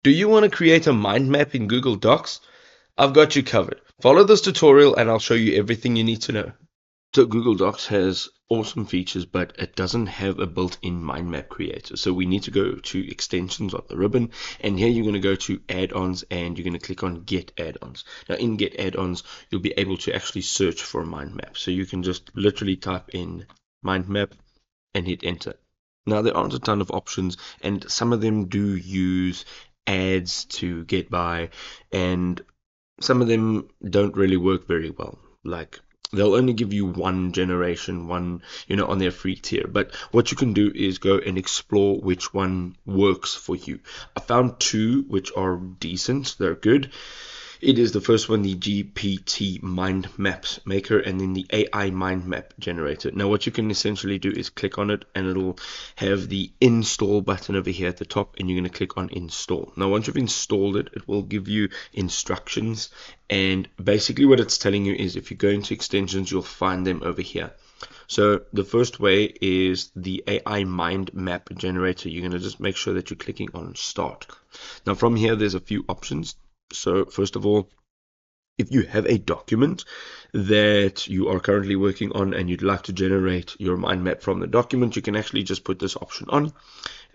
Do you want to create a mind map in Google Docs? I've got you covered. Follow this tutorial and I'll show you everything you need to know. So Google Docs has awesome features, but it doesn't have a built-in mind map creator. So we need to go to extensions on the ribbon, and here you're going to go to add-ons and you're going to click on get add-ons. Now in get add-ons, you'll be able to actually search for a mind map. So you can just literally type in mind map and hit enter. Now there aren't a ton of options, and some of them do use ads to get by, and some of them don't really work very well. Like they'll only give you one generation, one, on their free tier. But what you can do is go and explore which one works for you. I found two which are decent, they're good. It is the first one, the GPT Mind Maps Maker, and then the AI Mind Map Generator. Now what you can essentially do is click on it and it'll have the install button over here at the top, and you're going to click on install. Now once you've installed it, it will give you instructions, and basically what it's telling you is if you go into extensions, you'll find them over here. So the first way is the AI Mind Map Generator. You're going to just make sure that you're clicking on start. Now from here there's a few options. So first of all, if you have a document that you are currently working on and you'd like to generate your mind map from the document, you can actually just put this option on,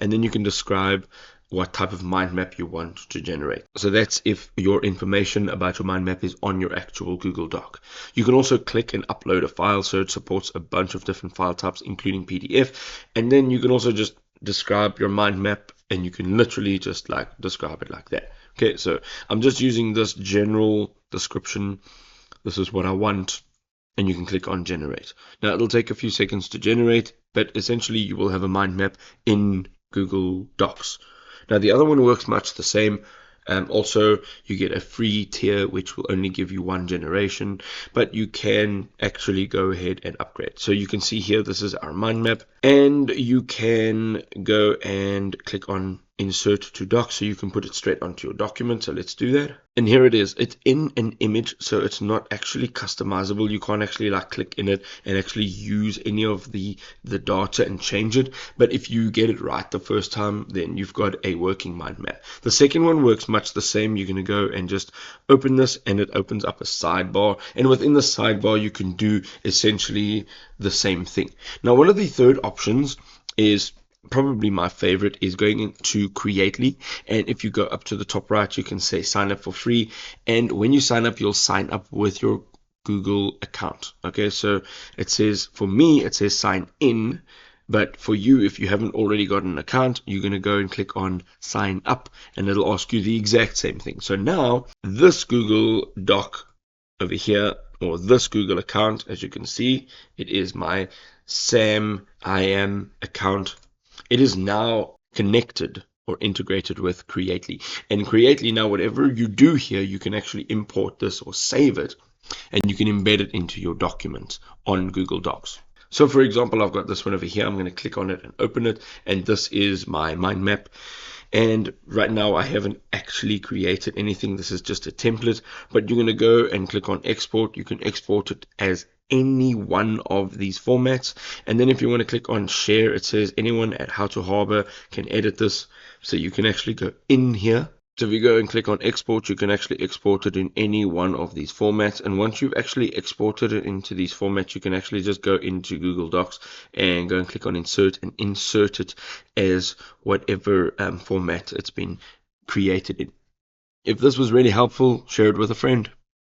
and then you can describe what type of mind map you want to generate. So that's if your information about your mind map is on your actual Google Doc. You can also click and upload a file, so it supports a bunch of different file types, including PDF, and then you can also just describe your mind map, and you can literally just describe it like that. Okay, so I'm just using this general description. This is what I want, and you can click on generate. Now it'll take a few seconds to generate, but essentially you will have a mind map in Google Docs. Now the other one works much the same. Also, you get a free tier which will only give you one generation, but you can actually go ahead and upgrade. So you can see here, this is our mind map, and you can go and click on insert to doc, so you can put it straight onto your document. So let's do that. And here it is. It's in an image, so it's not actually customizable. You can't actually click in it and actually use any of the data and change it. But if you get it right the first time, then you've got a working mind map. The second one works much the same. You're going to go and just open this, and it opens up a sidebar, and within the sidebar you can do essentially the same thing. Now one of the third options is probably my favorite, is going into Creately, and if you go up to the top right, you can say sign up for free, and when you sign up, you'll sign up with your Google account. Okay, so it says, for me it says sign in, but for you, if you haven't already got an account, you're going to go and click on sign up, and it'll ask you the exact same thing. So now this Google Doc over here, or this Google account, as you can see, it is my Sam I Am account. It is now connected or integrated with Creately. And Creately, now whatever you do here, you can actually import this or save it, and you can embed it into your document on Google Docs. So for example, I've got this one over here. I'm going to click on it and open it, and this is my mind map. And right now I haven't actually created anything. This is just a template, but you're going to go and click on export. You can export it as any one of these formats, and then if you want to click on share, it says anyone at How to Harbor can edit this, so you can actually go in here. So if you go and click on export, you can actually export it in any one of these formats, and once you've actually exported it into these formats, you can actually just go into Google Docs and go and click on insert and insert it as whatever format it's been created in. If this was really helpful, share it with a friend.